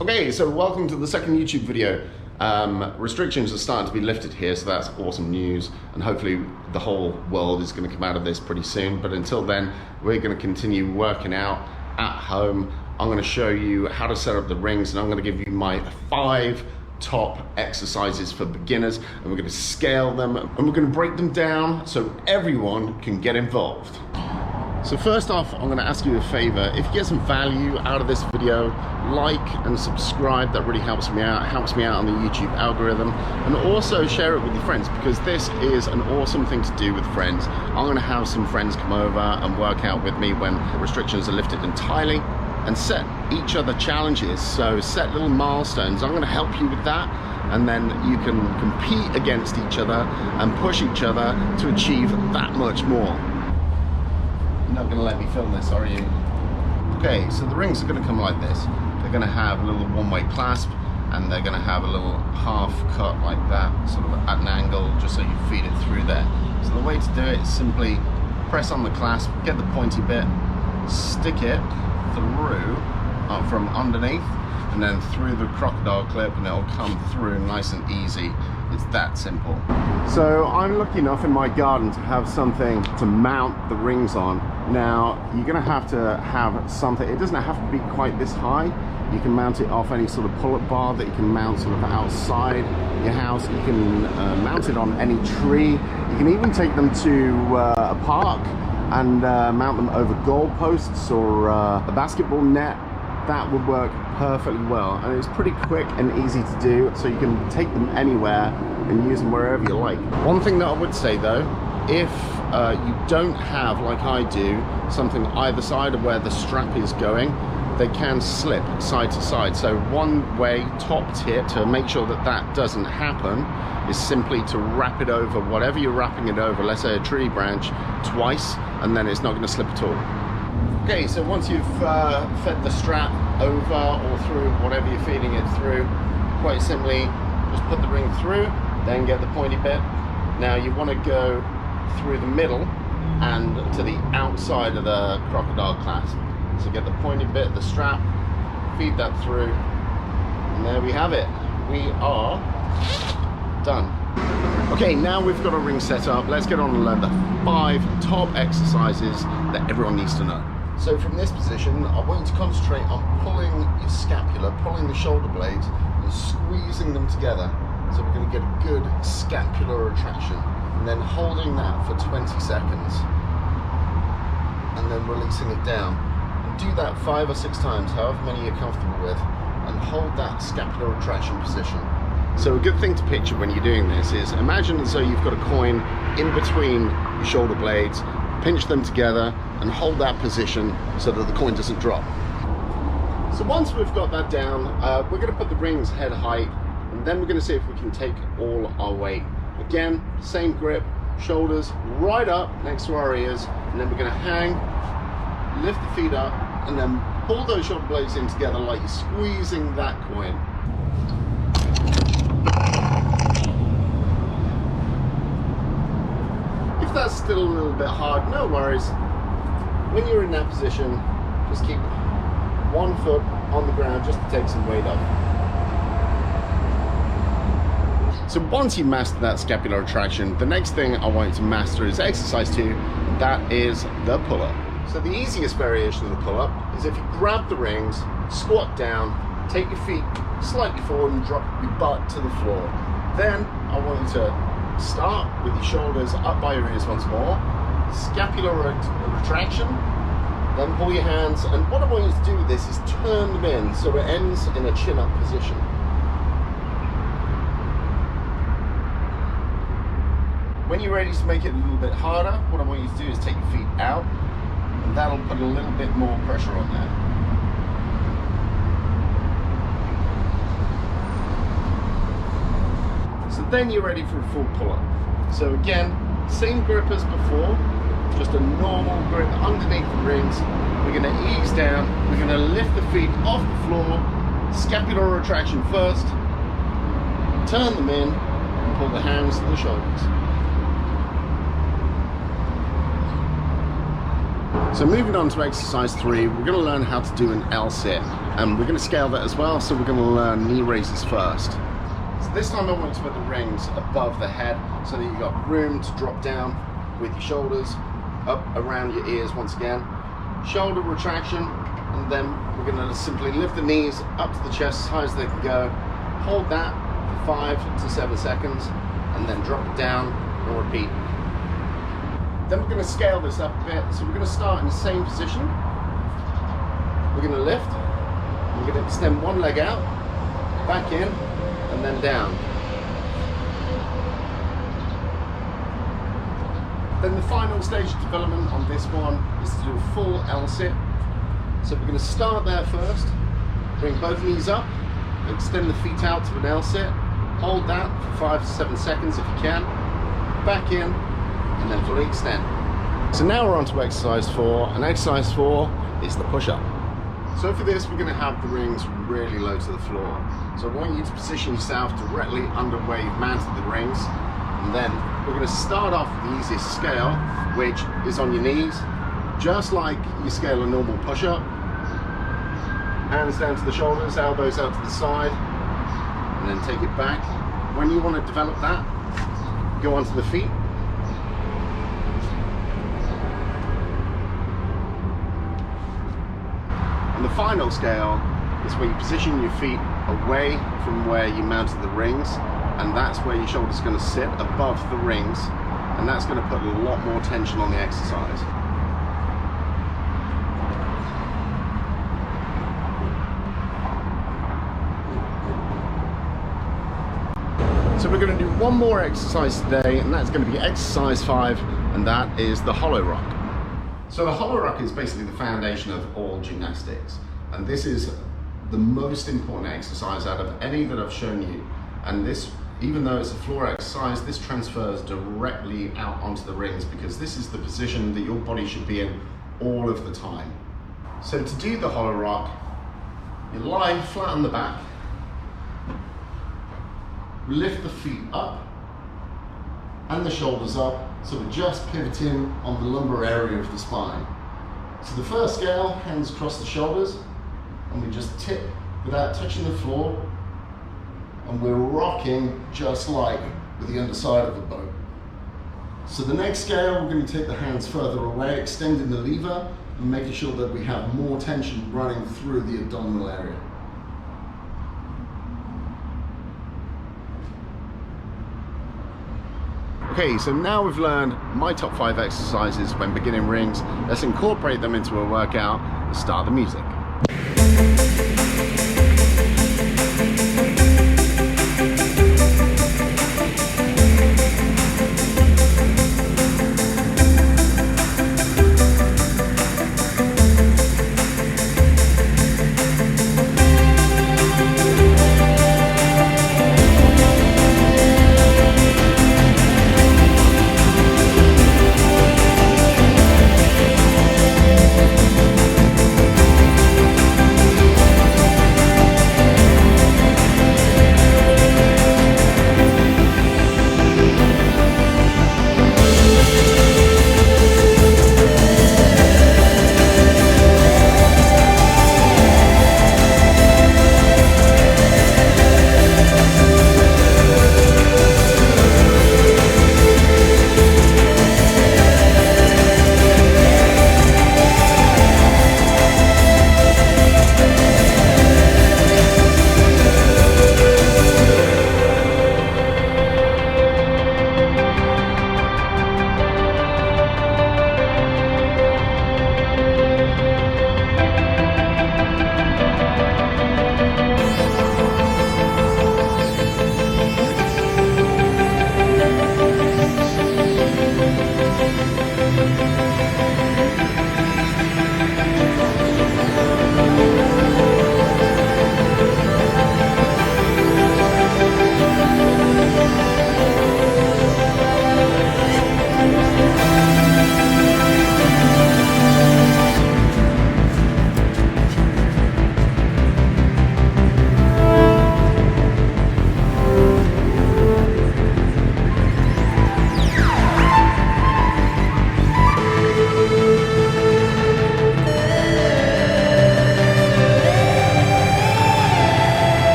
Okay, so welcome to the second YouTube video. Restrictions are starting to be lifted here, so that's awesome news, and hopefully the whole world is going to come out of this pretty soon. But until then, we're going to continue working out at home. I'm going to show you how to set up the rings, and I'm going to give you my 5 top exercises for beginners, and we're going to scale them and we're going to break them down so everyone can get involved. So first off, I'm going to ask you a favor. If you get some value out of this video, like and subscribe. That really helps me out. It helps me out on the YouTube algorithm. And also share it with your friends, because this is an awesome thing to do with friends. I'm going to have some friends come over and work out with me when restrictions are lifted entirely, and set each other challenges. So set little milestones. I'm going to help you with that, and then you can compete against each other and push each other to achieve that much more. You're not going to let me film this, are you? Okay, so the rings are going to come like this. They're going to have a little one-way clasp, and they're going to have a little half cut like that, sort of at an angle, just so you feed it through there. So the way to do it is simply press on the clasp, get the pointy bit, stick it through from underneath, and then through the crocodile clip, and it'll come through nice and easy. It's that simple. So I'm lucky enough in my garden to have something to mount the rings on. Now you're going to have something. It doesn't have to be quite this high. You can mount it off any sort of pull-up bar that you can mount sort of outside your house. You can mount it on any tree. You can even take them to a park and mount them over goalposts or a basketball net. That would work perfectly well, and it's pretty quick and easy to do, so you can take them anywhere and use them wherever you like. One thing that I would say though, if you don't have, like I do, something either side of where the strap is going, they can slip side to side. So one way, top tip, to make sure that that doesn't happen is simply to wrap it over whatever you're wrapping it over, let's say a tree branch, twice, and then it's not going to slip at all. Okay, so once you've fed the strap over or through whatever you're feeding it through, quite simply just put the ring through, then get the pointy bit. Now you want to go through the middle and to the outside of the crocodile clasp. So get the pointy bit, the strap, feed that through, and there we have it. We are done. Okay, now we've got a ring set up. Let's get on and learn the 5 top exercises that everyone needs to know. So from this position, I want you to concentrate on pulling your scapula, pulling the shoulder blades and squeezing them together. So we're going to get a good scapular retraction, and then holding that for 20 seconds and then releasing it down. And do that 5 or 6 times, however many you're comfortable with, and hold that scapular retraction position. So a good thing to picture when you're doing this is imagine as though you've got a coin in between your shoulder blades, pinch them together and hold that position so that the coin doesn't drop. So once we've got that down, we're going to put the rings head height, and then we're going to see if we can take all our weight. Again, same grip, shoulders right up next to our ears, and then we're going to hang, lift the feet up, and then pull those shoulder blades in together like you're squeezing that coin. If that's still a little bit hard, no worries. When you're in that position, just keep one foot on the ground just to take some weight off. So once you've mastered that scapular retraction, the next thing I want you to master is exercise 2, and that is the pull-up. So the easiest variation of the pull-up is if you grab the rings, squat down, take your feet slightly forward and drop your butt to the floor. Then I want you to start with your shoulders up by your ears once more, scapular retraction, then pull your hands, and what I want you to do with this is turn them in so it ends in a chin-up position. When you're ready to make it a little bit harder, what I want you to do is take your feet out, and that'll put a little bit more pressure on there. So then you're ready for a full pull-up. So again, same grip as before, just a normal grip underneath the rings. We're going to ease down, we're going to lift the feet off the floor, scapular retraction first, turn them in, and pull the hands to the shoulders. So moving on to exercise 3, we're going to learn how to do an L-sit, and we're going to scale that as well, so we're going to learn knee raises first. So this time I want to put the rings above the head so that you've got room to drop down with your shoulders up around your ears once again. Shoulder retraction, and then we're going to simply lift the knees up to the chest as high as they can go. Hold that for 5 to 7 seconds, and then drop it down and repeat. Then we're going to scale this up a bit, so we're going to start in the same position. We're going to lift, we're going to extend one leg out, back in, and then down. Then the final stage of development on this one is to do a full L-sit. So we're going to start there first, bring both knees up, extend the feet out to an L-sit, hold that for 5 to 7 seconds if you can, back in, and then fully extend. So now we're on to exercise 4, and exercise 4 is the push-up. So for this, we're going to have the rings really low to the floor. So I want you to position yourself directly under where you've mounted the rings, and then we're going to start off with the easiest scale, which is on your knees, just like you scale a normal push-up. Hands down to the shoulders, elbows out to the side, and then take it back. When you want to develop that, go onto the feet. And the final scale is where you position your feet away from where you mounted the rings, and that's where your shoulder's going to sit above the rings, and that's going to put a lot more tension on the exercise. So we're going to do one more exercise today, and that's going to be exercise 5, and that is the hollow rock. So the hollow rock is basically the foundation of all gymnastics, and this is the most important exercise out of any that I've shown you. And this, even though it's a floor exercise, this transfers directly out onto the rings, because this is the position that your body should be in all of the time. So to do the hollow rock, you lie flat on the back, lift the feet up and the shoulders up, so we're just pivoting on the lumbar area of the spine. So the first scale, hands across the shoulders, and we just tip without touching the floor, and we're rocking just like with the underside of a boat. So the next scale, we're going to take the hands further away, extending the lever and making sure that we have more tension running through the abdominal area. Okay, so now we've learned my top 5 exercises when beginning rings. Let's incorporate them into a workout and start the music.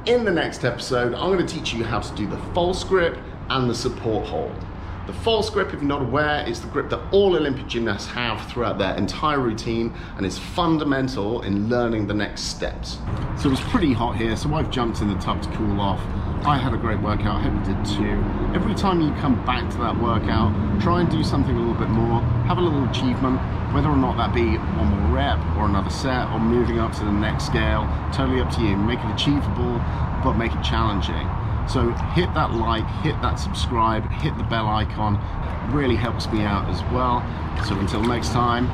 In the next episode, I'm going to teach you how to do the false grip and the support hold. The false grip, if you're not aware, is the grip that all Olympic gymnasts have throughout their entire routine and is fundamental in learning the next steps. So it was pretty hot here, so I've jumped in the tub to cool off. I had a great workout, I hope you did too. Every time you come back to that workout, try and do something a little bit more, have a little achievement, whether or not that be one more rep or another set or moving up to the next scale, totally up to you. Make it achievable, but make it challenging. So hit that like, hit that subscribe, hit the bell icon, really helps me out as well. So until next time.